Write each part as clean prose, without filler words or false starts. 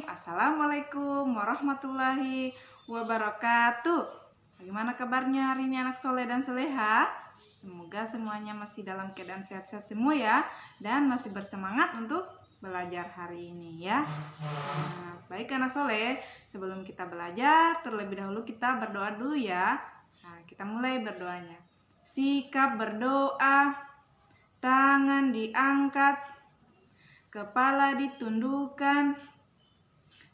Assalamualaikum warahmatullahi wabarakatuh. Bagaimana kabarnya hari ini anak soleh dan soleha? Semoga semuanya masih dalam keadaan sehat-sehat semua ya, dan masih bersemangat untuk belajar hari ini ya. Baik anak soleh, sebelum kita belajar, terlebih dahulu kita berdoa dulu ya. Kita mulai berdoanya. Sikap berdoa, tangan diangkat, kepala ditundukkan,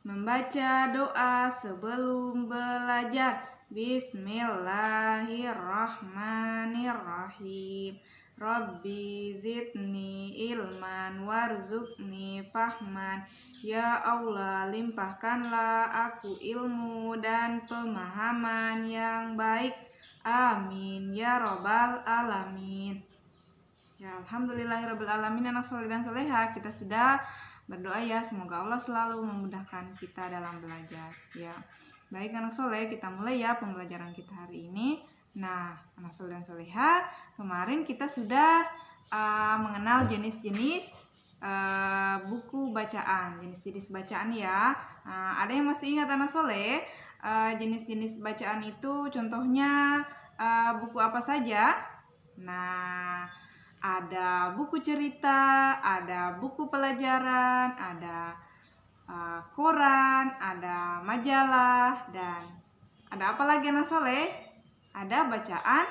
membaca doa sebelum belajar. Bismillahirrahmanirrahim. Rabbi zidni ilman warzuqni fahman. Ya Allah, limpahkanlah aku ilmu dan pemahaman yang baik. Amin ya robbal alamin. Ya, alhamdulillahirabbil alamin. Anak soleh dan soleha, kita sudah berdoa ya, semoga Allah selalu memudahkan kita dalam belajar ya. Baik anak soleh, kita mulai ya pembelajaran kita hari ini. Nah, anak soleh dan soleha, kemarin kita sudah mengenal jenis-jenis buku bacaan, jenis-jenis bacaan ya. Ada yang masih ingat anak soleh jenis-jenis bacaan itu contohnya buku apa saja? Nah, ada buku cerita, ada buku pelajaran, ada koran, ada majalah, dan ada apa lagi anak soleh? Ada bacaan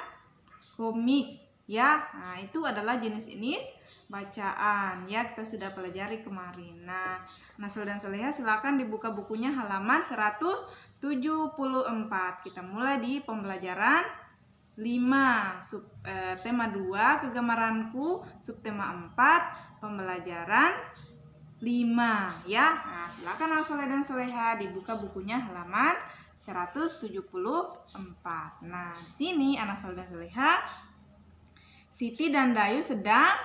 komik ya. Nah, itu adalah jenis-jenis bacaan ya, kita sudah pelajari kemarin. Nah, anak soleh dan soleha, silakan dibuka bukunya halaman 174. Kita mulai di pembelajaran 5, tema 2, kegemaranku, subtema 4, pembelajaran 5 ya. Nah, silakan anak soleh dan soleha dibuka bukunya halaman 174. Nah, di sini anak soleh dan soleha, Siti dan Dayu sedang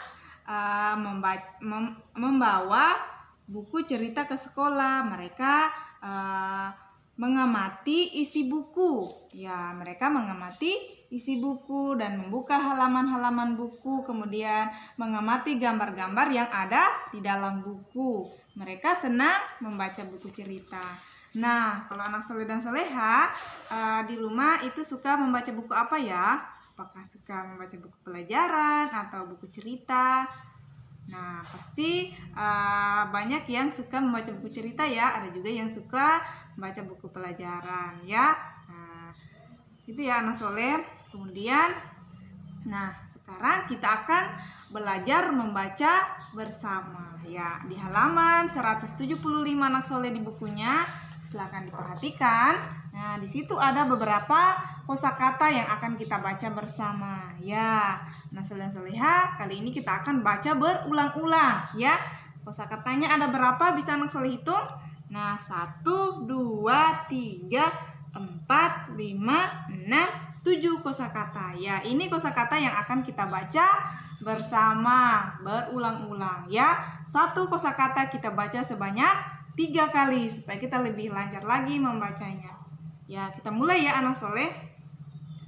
membawa buku cerita ke sekolah. Mereka mengamati isi buku. Ya, mereka mengamati isi buku dan membuka halaman-halaman buku, kemudian mengamati gambar-gambar yang ada di dalam buku. Mereka senang membaca buku cerita. Nah, kalau anak soleh dan soleha di rumah itu suka membaca buku apa ya? Apakah suka membaca buku pelajaran atau buku cerita? Nah, pasti banyak yang suka membaca buku cerita ya. Ada juga yang suka membaca buku pelajaran ya. Nah, itu ya anak soleh. Kemudian, nah sekarang kita akan belajar membaca bersama ya. Di halaman 175 anak soleh di bukunya, silakan diperhatikan. Nah, di situ ada beberapa kosakata yang akan kita baca bersama ya. Nah, soleh dan soleha, kali ini kita akan baca berulang-ulang ya. Kosakatanya ada berapa? Bisa anak soleh hitung? Nah, 1, 2, 3, 4, 5, 6, 7 kosakata ya. Ini kosakata yang akan kita baca bersama berulang-ulang ya. Satu kosakata kita baca sebanyak 3 kali supaya kita lebih lancar lagi membacanya. Ya, kita mulai ya anak soleh.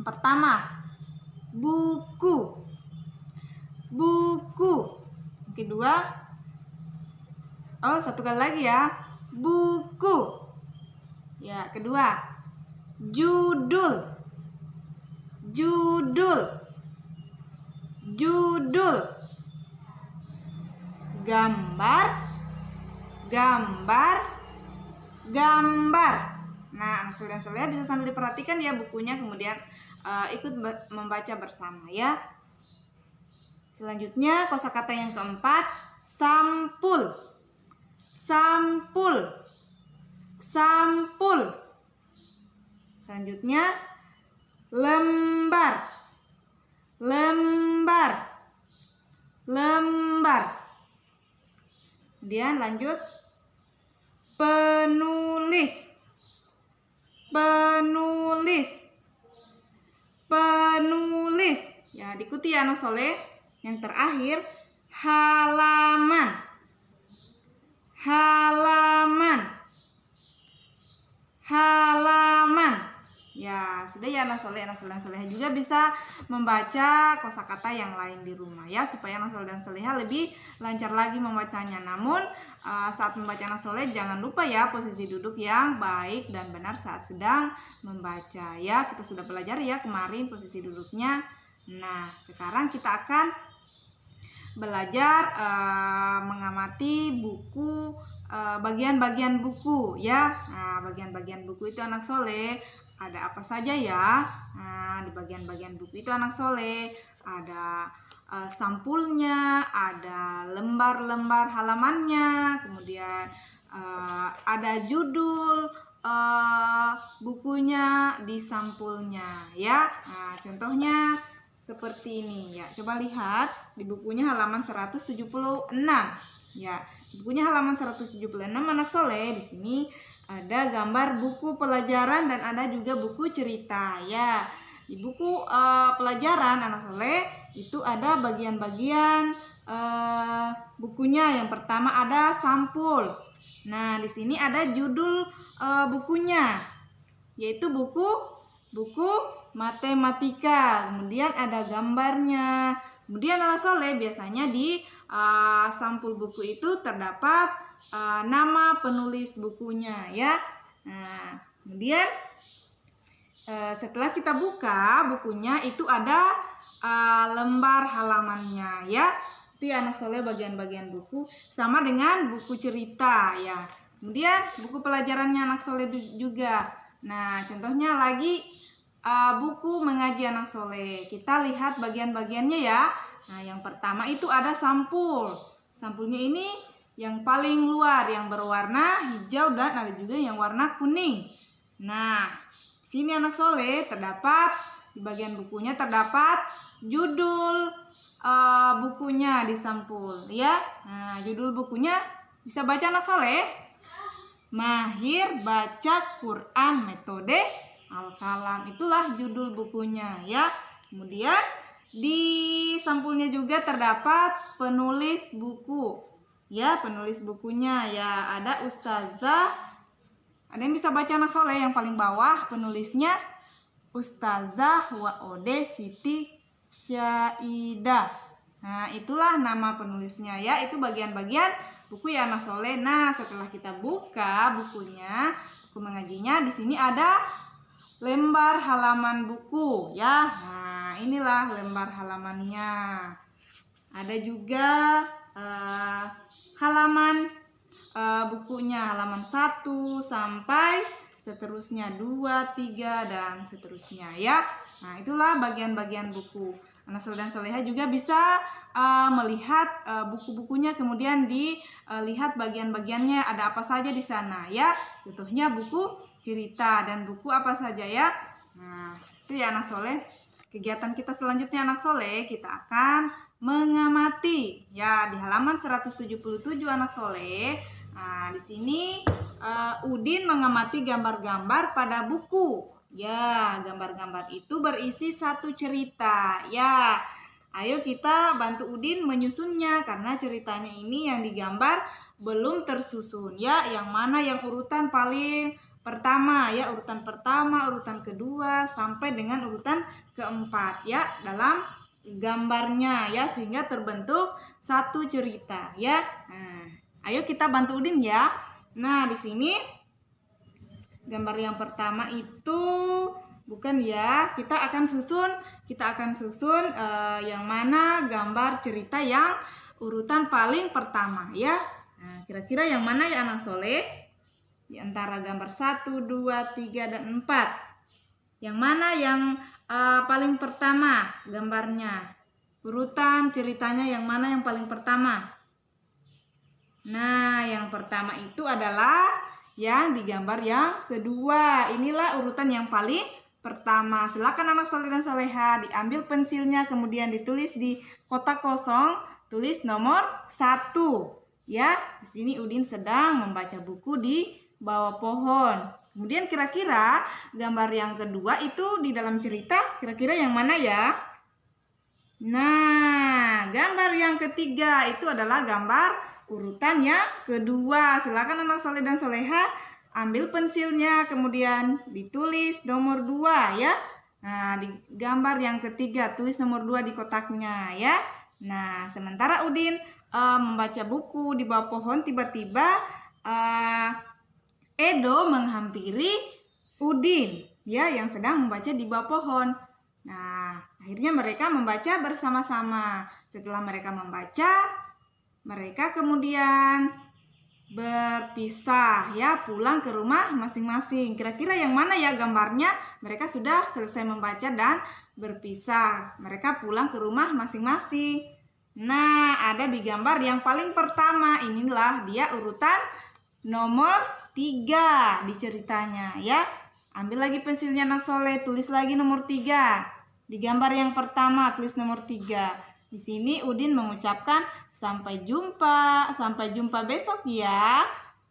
Pertama, buku. Buku. Kedua, satu kali lagi ya. Buku. Ya, kedua, judul. Judul. Judul. Gambar. Gambar. Gambar. Nah, anak soleh dan soleha bisa sambil diperhatikan ya bukunya, kemudian ikut membaca bersama ya. Selanjutnya kosakata yang keempat, sampul. Sampul. Sampul. Selanjutnya lembar. Lembar. Lembar. Kemudian lanjut penulis. Penulis. Penulis. Ya, diikuti ya anak soleh. Yang terakhir, halaman. Halaman. Halaman. Ya, sudah ya anak soleh dan soleha juga bisa membaca kosakata yang lain di rumah ya, supaya anak soleh dan soleha lebih lancar lagi membacanya. Namun saat membaca anak soleh jangan lupa ya posisi duduk yang baik dan benar saat sedang membaca ya. Kita sudah belajar ya kemarin posisi duduknya. Nah, sekarang kita akan belajar mengamati buku, bagian-bagian buku ya. Nah, bagian-bagian buku itu anak soleh ada apa saja ya? Nah, di bagian-bagian buku itu anak soleh ada sampulnya, ada lembar-lembar halamannya, kemudian ada judul bukunya di sampulnya ya. Nah, contohnya seperti ini ya. Coba lihat di bukunya halaman 176 ya. Di bukunya halaman 176 anak soleh, di sini ada gambar buku pelajaran dan ada juga buku cerita ya. Di buku pelajaran anak soleh itu ada bagian-bagian bukunya. Yang pertama ada sampul. Nah, di sini ada judul bukunya, yaitu buku matematika. Kemudian ada gambarnya. Kemudian anak soleh biasanya di sampul buku itu terdapat nama penulis bukunya ya. Nah, kemudian setelah kita buka bukunya itu ada lembar halamannya ya. Itu ya anak soleh bagian-bagian buku, sama dengan buku cerita ya. Kemudian buku pelajarannya anak soleh juga. Nah, contohnya lagi buku mengaji anak soleh. Kita lihat bagian-bagiannya ya. Nah, yang pertama itu ada sampul. Sampulnya ini yang paling luar, yang berwarna hijau dan ada juga yang warna kuning. Nah, sini anak soleh terdapat di bagian bukunya terdapat judul bukunya di sampul ya. Nah, judul bukunya bisa baca anak soleh. Mahir Baca Quran Metode Al-Kalam, itulah judul bukunya ya. Kemudian di sampulnya juga terdapat penulis buku ya, penulis bukunya ya. Ada Ustazah, ada yang bisa baca anak soleh yang paling bawah, penulisnya Ustazah Waode Siti Syaidah. Nah, itulah nama penulisnya ya. Itu bagian-bagian buku ya anak soleh. Nah, setelah kita buka bukunya, buku mengajinya, di sini ada lembar halaman buku ya. Nah, inilah lembar halamannya. Ada juga halaman bukunya, halaman 1 sampai seterusnya 2, 3 dan seterusnya ya. Nah, itulah bagian-bagian buku. Anak soleh dan soleha juga bisa melihat buku-bukunya, kemudian dilihat bagian-bagiannya ada apa saja di sana ya. Contohnya buku cerita dan buku apa saja ya. Nah, itu ya anak soleh. Kegiatan kita selanjutnya anak soleh, kita akan mengamati ya di halaman 177 anak soleh. Nah, di sini Udin mengamati gambar-gambar pada buku. Ya, gambar-gambar itu berisi satu cerita. Ya, ayo kita bantu Udin menyusunnya karena ceritanya ini yang digambar belum tersusun. Ya, yang mana yang urutan paling pertama ya, urutan pertama, urutan kedua sampai dengan urutan keempat ya dalam gambarnya ya, sehingga terbentuk satu cerita ya. Nah, ayo kita bantu Udin ya. Nah, di sini gambar yang pertama itu bukan ya, kita akan susun yang mana gambar cerita yang urutan paling pertama ya. Nah, kira-kira yang mana ya anak soleh? Di antara gambar 1, 2, 3 dan 4. Yang mana yang paling pertama gambarnya? Urutan ceritanya yang mana yang paling pertama? Nah, yang pertama itu adalah yang digambar yang kedua. Inilah urutan yang paling pertama. Silakan anak soleh dan soleha diambil pensilnya, kemudian ditulis di kotak kosong, tulis nomor 1. Ya, di sini Udin sedang membaca buku di bawah pohon. Kemudian kira-kira gambar yang kedua itu di dalam cerita, kira-kira yang mana ya? Nah, gambar yang ketiga itu adalah gambar urutan yang kedua. Silakan anak soleh dan soleha ambil pensilnya, kemudian ditulis nomor 2 ya. Nah, di gambar yang ketiga tulis nomor 2 di kotaknya ya. Nah, sementara Udin membaca buku di bawah pohon, tiba-tiba Edo menghampiri Udin ya yang sedang membaca di bawah pohon. Nah, akhirnya mereka membaca bersama-sama. Setelah mereka membaca, mereka kemudian berpisah ya, pulang ke rumah masing-masing. Kira-kira yang mana ya gambarnya? Mereka sudah selesai membaca dan berpisah. Mereka pulang ke rumah masing-masing. Nah, ada di gambar yang paling pertama. Inilah dia urutan nomor 3 di ceritanya ya. Ambil lagi pensilnya anak soleh, tulis lagi nomor 3. Di gambar yang pertama tulis nomor 3. Di sini Udin mengucapkan sampai jumpa besok ya.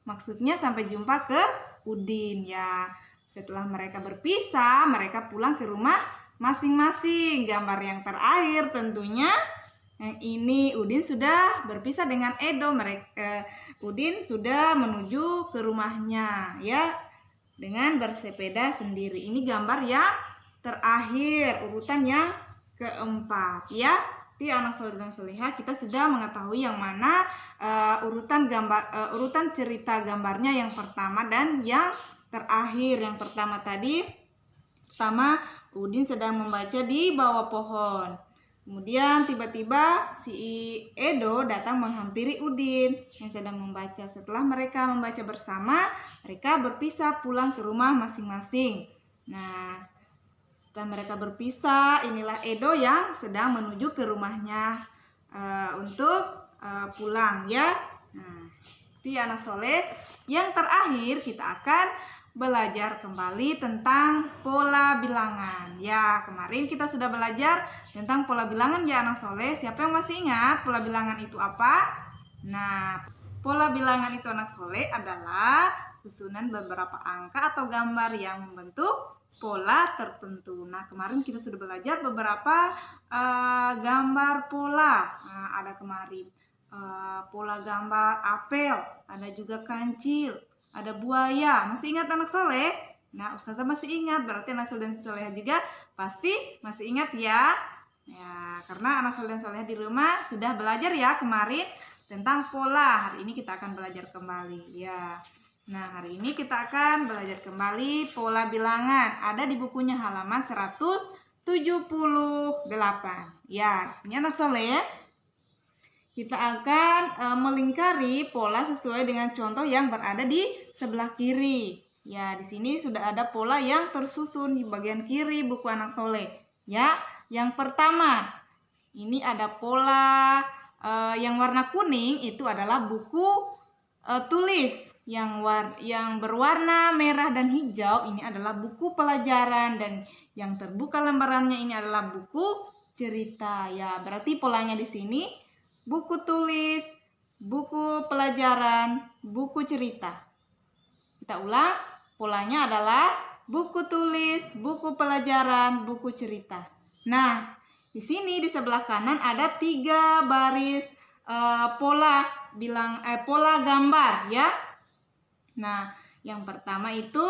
Maksudnya sampai jumpa ke Udin ya. Setelah mereka berpisah, mereka pulang ke rumah masing-masing. Gambar yang terakhir tentunya yang ini Udin sudah berpisah dengan Edo. Udin sudah menuju ke rumahnya ya dengan bersepeda sendiri. Ini gambar yang terakhir, urutan yang keempat ya. Di anak soleh dan soleha kita sudah mengetahui yang mana urutan cerita gambarnya yang pertama dan yang terakhir. Yang pertama tadi, pertama Udin sedang membaca di bawah pohon. Kemudian tiba-tiba si Edo datang menghampiri Udin yang sedang membaca. Setelah mereka membaca bersama, mereka berpisah pulang ke rumah masing-masing. Nah, setelah mereka berpisah, inilah Edo yang sedang menuju ke rumahnya untuk pulang ya. Nah, itu anak soleh. Yang terakhir kita akan belajar kembali tentang pola bilangan. Ya, kemarin kita sudah belajar tentang pola bilangan ya anak soleh. Siapa yang masih ingat pola bilangan itu apa? Nah, pola bilangan itu anak soleh adalah susunan beberapa angka atau gambar yang membentuk pola tertentu. Nah, kemarin kita sudah belajar beberapa gambar pola. Nah, ada kemarin pola gambar apel, ada juga kancil, ada buaya. Masih ingat anak soleh? Nah, Ustazah masih ingat. Berarti anak soleh dan soleha juga pasti masih ingat ya. Ya, karena anak soleh dan soleha di rumah sudah belajar ya kemarin tentang pola. Hari ini kita akan belajar kembali ya. Nah, hari ini kita akan belajar kembali pola bilangan. Ada di bukunya halaman 178. Ya, di sini anak soleh kita akan melingkari pola sesuai dengan contoh yang berada di sebelah kiri. Ya, di sini sudah ada pola yang tersusun di bagian kiri buku anak soleh. Ya, yang pertama ini ada pola yang warna kuning itu adalah buku tulis. Yang berwarna merah dan hijau ini adalah buku pelajaran, dan yang terbuka lembarannya ini adalah buku cerita. Ya, berarti polanya di sini buku tulis, buku pelajaran, buku cerita. Kita ulang, polanya adalah buku tulis, buku pelajaran, buku cerita. Nah, di sini di sebelah kanan ada 3 baris pola gambar ya. Nah, yang pertama itu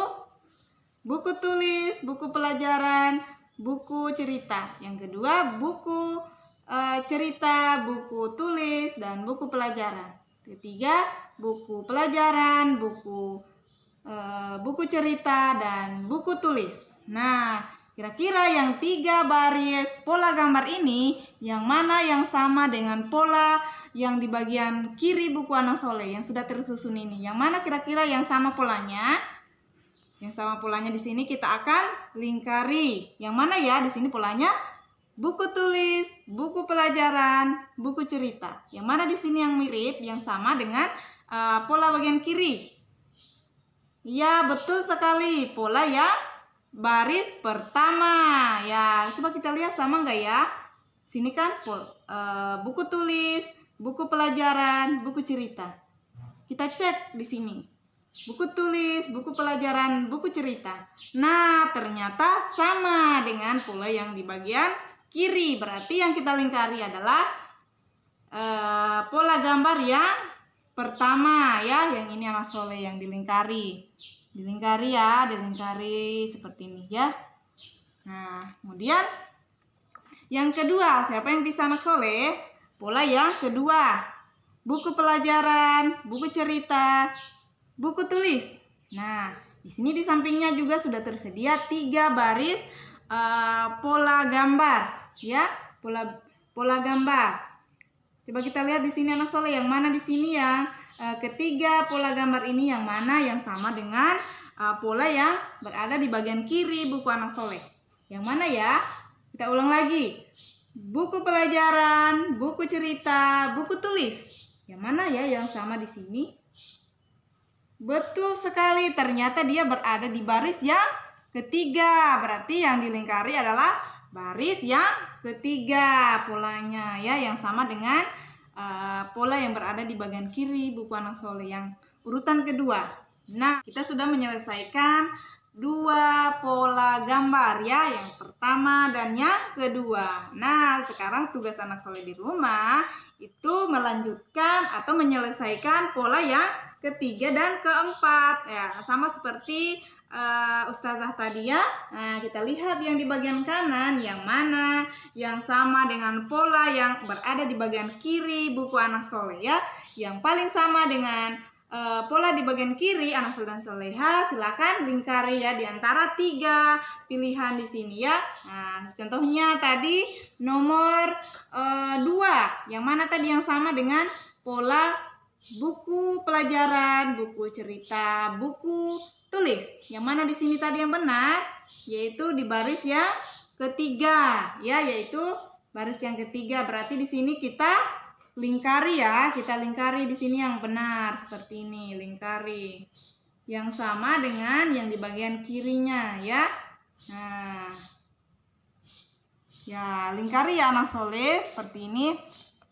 buku tulis, buku pelajaran, buku cerita. Yang kedua buku cerita, buku tulis, dan buku pelajaran. Ketiga buku pelajaran, buku cerita, dan buku tulis. Nah, kira-kira yang 3 baris pola gambar ini yang mana yang sama dengan pola yang di bagian kiri buku anak soleh yang sudah tersusun ini? Yang mana kira-kira yang sama polanya? Yang sama polanya di sini kita akan lingkari. Yang mana ya di sini polanya? Buku tulis, buku pelajaran, buku cerita. Yang mana di sini yang mirip, yang sama dengan pola bagian kiri? Ya, betul sekali. Pola yang baris pertama. Ya, coba kita lihat sama enggak ya? Sini kan buku tulis, buku pelajaran, buku cerita. Kita cek di sini. Buku tulis, buku pelajaran, buku cerita. Nah, ternyata sama dengan pola yang di bagian kiri. Berarti yang kita lingkari adalah pola gambar yang pertama ya. Yang ini anak soleh yang dilingkari. Dilingkari ya, dilingkari seperti ini ya. Nah, kemudian yang kedua, siapa yang bisa anak soleh? Pola yang kedua, buku pelajaran, buku cerita, buku tulis. Nah, di sini di sampingnya juga sudah tersedia 3 baris pola gambar, ya, pola gambar. Coba kita lihat di sini anak soleh, yang mana di sini yang ketiga pola gambar ini yang mana yang sama dengan pola yang berada di bagian kiri buku anak soleh. Yang mana ya? Kita ulang lagi. Buku pelajaran, buku cerita, buku tulis. Yang mana ya yang sama di sini? Betul sekali, ternyata dia berada di baris yang ketiga. Berarti yang dilingkari adalah baris yang ketiga polanya ya, yang sama dengan pola yang berada di bagian kiri buku anak soleh yang urutan kedua. Nah, kita sudah menyelesaikan 2 pola gambar ya, yang pertama dan yang kedua. Nah, sekarang tugas anak soleh di rumah itu melanjutkan atau menyelesaikan pola yang ketiga dan keempat ya, sama seperti Ustazah tadi ya. Nah, kita lihat yang di bagian kanan yang mana yang sama dengan pola yang berada di bagian kiri buku anak soleh ya. Yang paling sama dengan pola di bagian kiri anak soleh dan soleha, silakan lingkari ya di antara 3 pilihan di sini ya. Nah, contohnya tadi nomor 2, yang mana tadi yang sama dengan pola buku pelajaran, buku cerita, buku tulis. Yang mana di sini tadi yang benar? Yaitu di baris yang ketiga, ya, yaitu baris yang ketiga. Berarti di sini kita lingkari ya, kita lingkari di sini yang benar seperti ini, lingkari. Yang sama dengan yang di bagian kirinya ya. Nah, ya lingkari ya anak soleh seperti ini.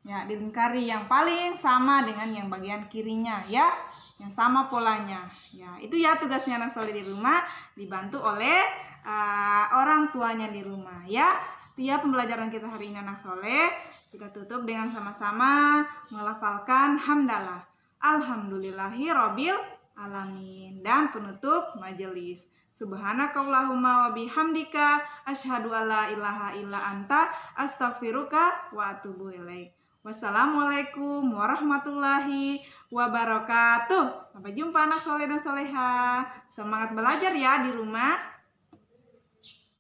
Ya, dilingkari yang paling sama dengan yang bagian kirinya ya, yang sama polanya. Ya, itu ya tugasnya anak soleh di rumah, dibantu oleh orang tuanya di rumah ya. Itu ya pembelajaran kita hari ini anak soleh. Kita tutup dengan sama-sama melafalkan hamdalah. Alhamdulillahirabbil alamin, dan penutup majelis. Subhanakallahumma wa bihamdika asyhadu alla ilaha illa anta astaghfiruka wa atubu ilaik. Wassalamualaikum warahmatullahi wabarakatuh. Sampai jumpa anak soleh dan soleha. Semangat belajar ya di rumah.